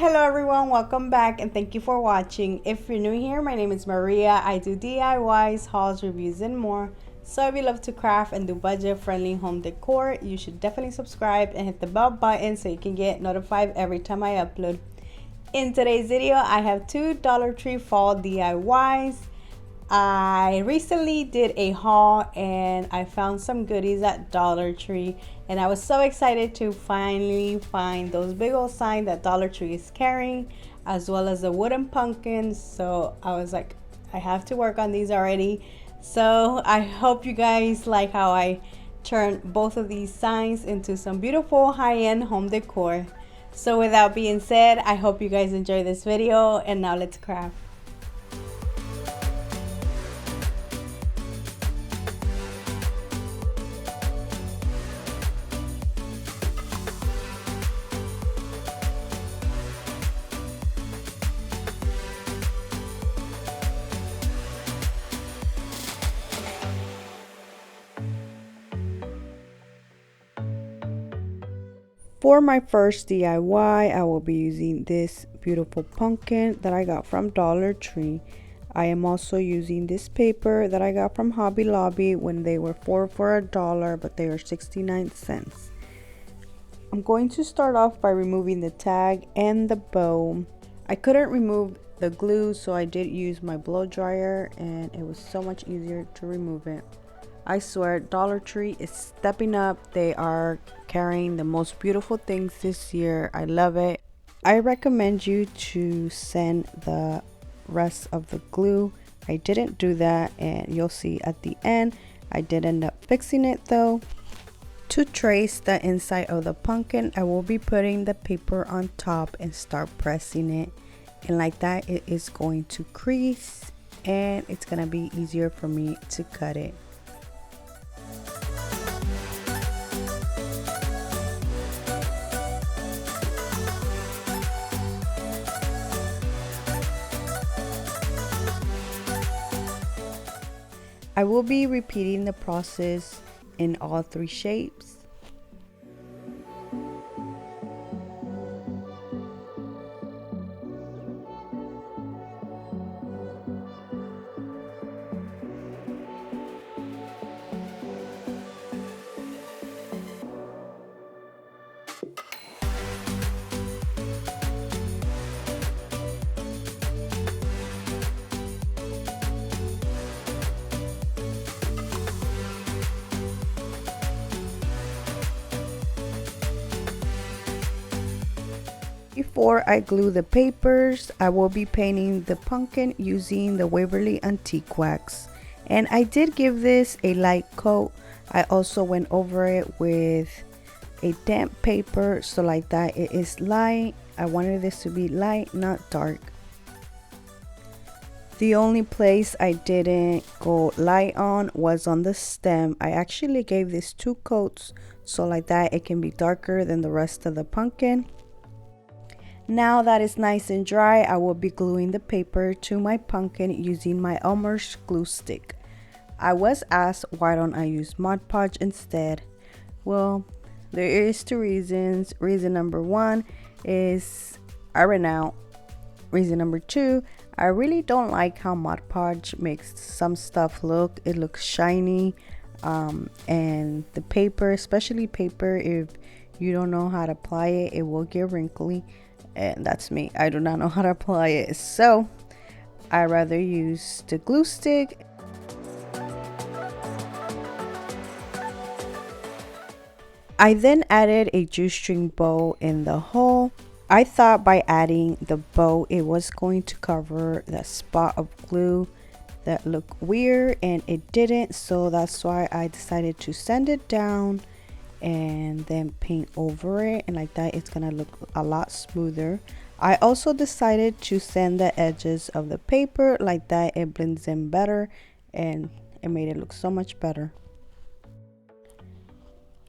Hello everyone, welcome back and thank you for watching. If you're new here, my name is Maria. I do DIYs, hauls, reviews and more. So if you love to craft and do budget friendly home decor, you should definitely subscribe and hit the bell button so you can get notified every time I upload. In today's video, I have two Dollar Tree fall DIYs. I recently did a haul and I found some goodies at Dollar Tree, and I was so excited to finally find those big old signs that Dollar Tree is carrying, as well as the wooden pumpkins. So I was like, I have to work on these already. So I hope you guys like how I turned both of these signs into some beautiful high-end home decor. So with that being said, I hope you guys enjoy this video, and now let's craft. For my first DIY, I will be using this beautiful pumpkin that I got from Dollar Tree. I am also using this paper that I got from Hobby Lobby when they were 4 for $1, but they are 69 cents. I'm going to start off by removing the tag and the bow. I couldn't remove the glue, so I did use my blow dryer, and it was so much easier to remove it. I swear, Dollar Tree is stepping up. They are carrying the most beautiful things this year. I love it. I recommend you to send the rest of the glue. I didn't do that, and you'll see at the end I did end up fixing it though. To trace the inside of the pumpkin, I will be putting the paper on top and start pressing it, and like that it is going to crease and it's gonna be easier for me to cut it. I will be repeating the process in all three shapes. Before I glue the papers, I will be painting the pumpkin using the Waverly Antique Wax. And I did give this a light coat. I also went over it with a damp paper, so like that it is light. I wanted this to be light, not dark. The only place I didn't go light on was on the stem. I actually gave this 2 coats, so like that it can be darker than the rest of the pumpkin. Now that it's nice and dry, I will be gluing the paper to my pumpkin using my Elmer's glue stick. I was asked why don't I use Mod Podge instead. Well, there is 2 reasons. Reason number 1 is I ran out. Reason number 2, I really don't like how Mod Podge makes some stuff look. It looks shiny, and the paper, especially paper, if you don't know how to apply it, it will get wrinkly. And that's me. I do not know how to apply it, so I rather use the glue stick. I then added a shoestring bow in the hole. I thought by adding the bow it was going to cover that spot of glue that looked weird, and it didn't, so that's why I decided to sand it down and then paint over it, and like that it's gonna look a lot smoother. I also decided to sand the edges of the paper, like that it blends in better and it made it look so much better.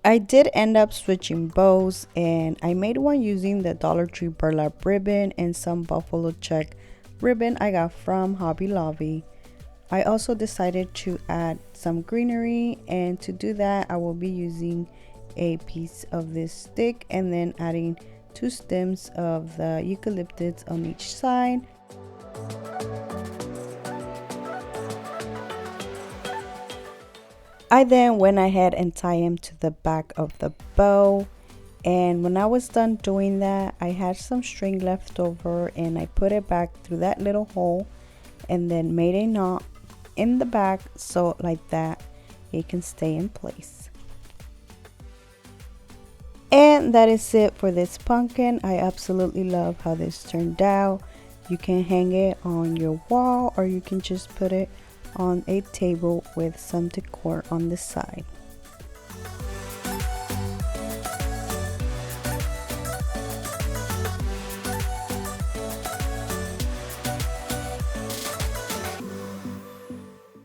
I did end up switching bows, and I made one using the Dollar Tree burlap ribbon and some buffalo check ribbon I got from Hobby Lobby. I also decided to add some greenery, and to do that I will be using a piece of this stick and then adding 2 stems of the eucalyptus on each side. I then went ahead and tied them to the back of the bow, and when I was done doing that, I had some string left over and I put it back through that little hole and then made a knot in the back so like that it can stay in place. And that is it for this pumpkin. I absolutely love how this turned out. You can hang it on your wall or you can just put it on a table with some decor on the side.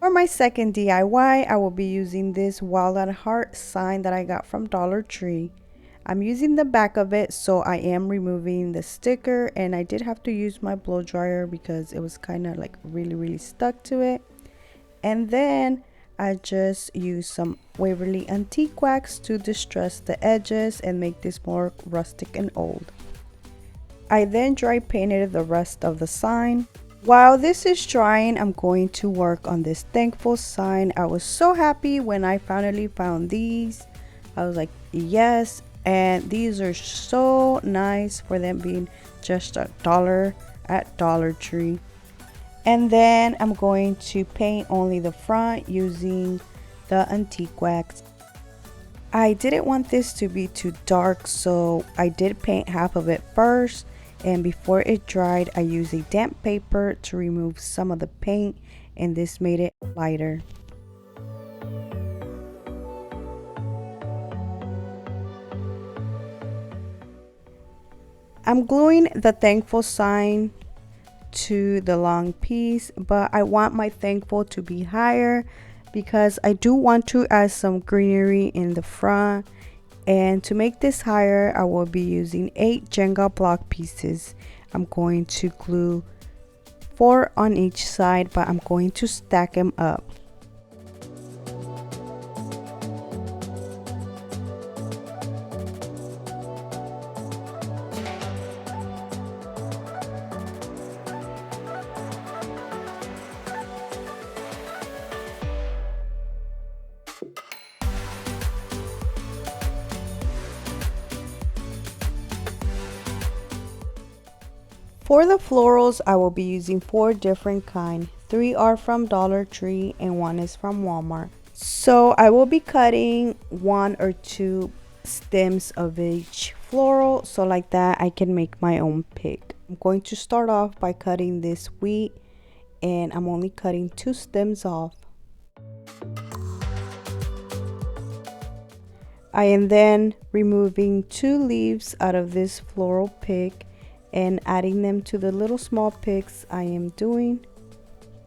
For my second DIY, I will be using this walnut heart sign that I got from Dollar Tree. I'm using the back of it, so I am removing the sticker, and I did have to use my blow dryer because it was kind of like really stuck to it. And then I just used some Waverly antique wax to distress the edges and make this more rustic and old. I then dry painted the rest of the sign. While this is drying, I'm going to work on this thankful sign. I was so happy when I finally found these. I was like, yes. And these are so nice for them being just $1 at Dollar Tree. And then I'm going to paint only the front using the antique wax. I didn't want this to be too dark, so I did paint half of it first. And before it dried, I used a damp paper to remove some of the paint, and this made it lighter. I'm gluing the thankful sign to the long piece, but I want my thankful to be higher because I do want to add some greenery in the front. And to make this higher, I will be using 8 Jenga block pieces. I'm going to glue 4 on each side, but I'm going to stack them up. For the florals, I will be using 4 different kinds. 3 are from Dollar Tree and 1 is from Walmart. So I will be cutting 1 or 2 stems of each floral, so like that I can make my own pick. I'm going to start off by cutting this wheat, and I'm only cutting 2 stems off. I am then removing 2 leaves out of this floral pick and adding them to the little small picks I am doing.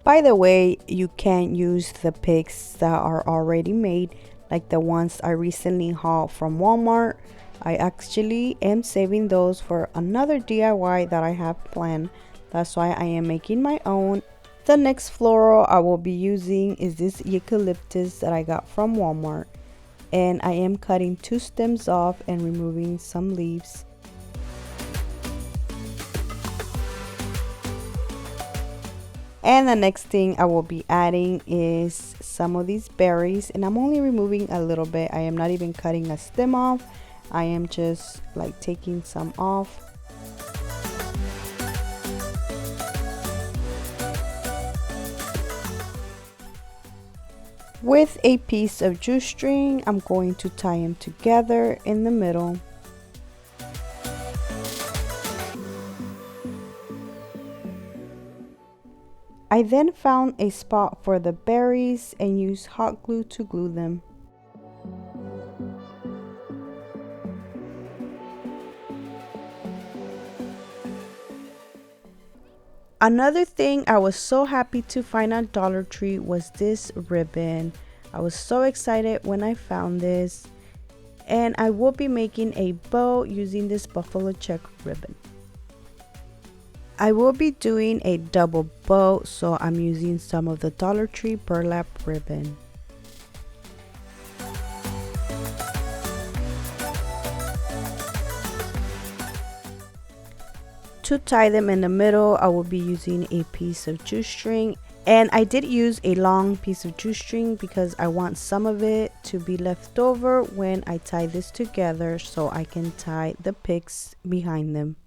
By the way, you can use the picks that are already made, like the ones I recently hauled from Walmart. I actually am saving those for another DIY that I have planned. That's why I am making my own. The next floral I will be using is this eucalyptus that I got from Walmart, and I am cutting 2 stems off and removing some leaves. And the next thing I will be adding is some of these berries, and I'm only removing a little bit. I am not even cutting a stem off. I am just like taking some off. With a piece of jute string, I'm going to tie them together in the middle. I then found a spot for the berries and used hot glue to glue them. Another thing I was so happy to find at Dollar Tree was this ribbon. I was so excited when I found this, and I will be making a bow using this buffalo check ribbon. I will be doing a double bow, so I'm using some of the Dollar Tree burlap ribbon. To tie them in the middle, I will be using a piece of jute string. And I did use a long piece of jute string because I want some of it to be left over when I tie this together so I can tie the picks behind them.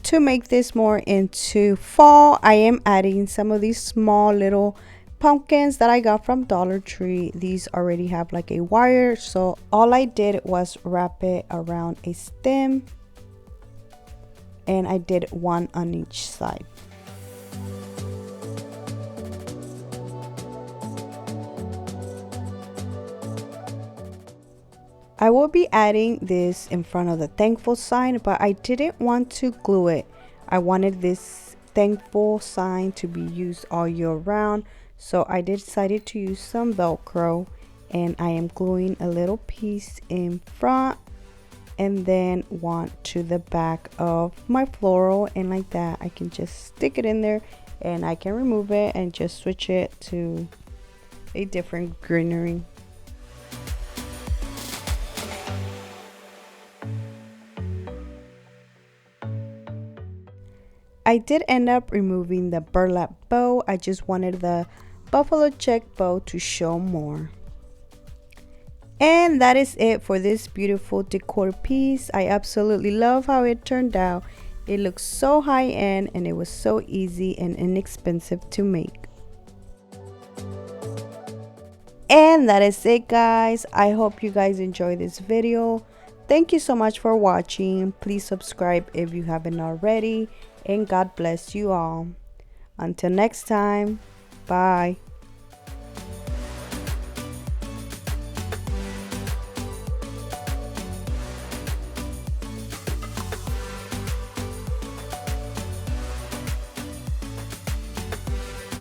To make this more into fall, I am adding some of these small little pumpkins that I got from Dollar Tree. These already have like a wire, so all I did was wrap it around a stem, and I did one on each side. I will be adding this in front of the thankful sign, but I didn't want to glue it. I wanted this thankful sign to be used all year round, so I decided to use some Velcro, and I am gluing a little piece in front and then one to the back of my floral, and like that I can just stick it in there and I can remove it and just switch it to a different greenery. I did end up removing the burlap bow. I just wanted the buffalo check bow to show more. And that is it for this beautiful decor piece. I absolutely love how it turned out. It looks so high-end and it was so easy and inexpensive to make. And that is it, guys. I hope you guys enjoyed this video. Thank you so much for watching. Please subscribe if you haven't already. And God bless you all. Until next time, bye.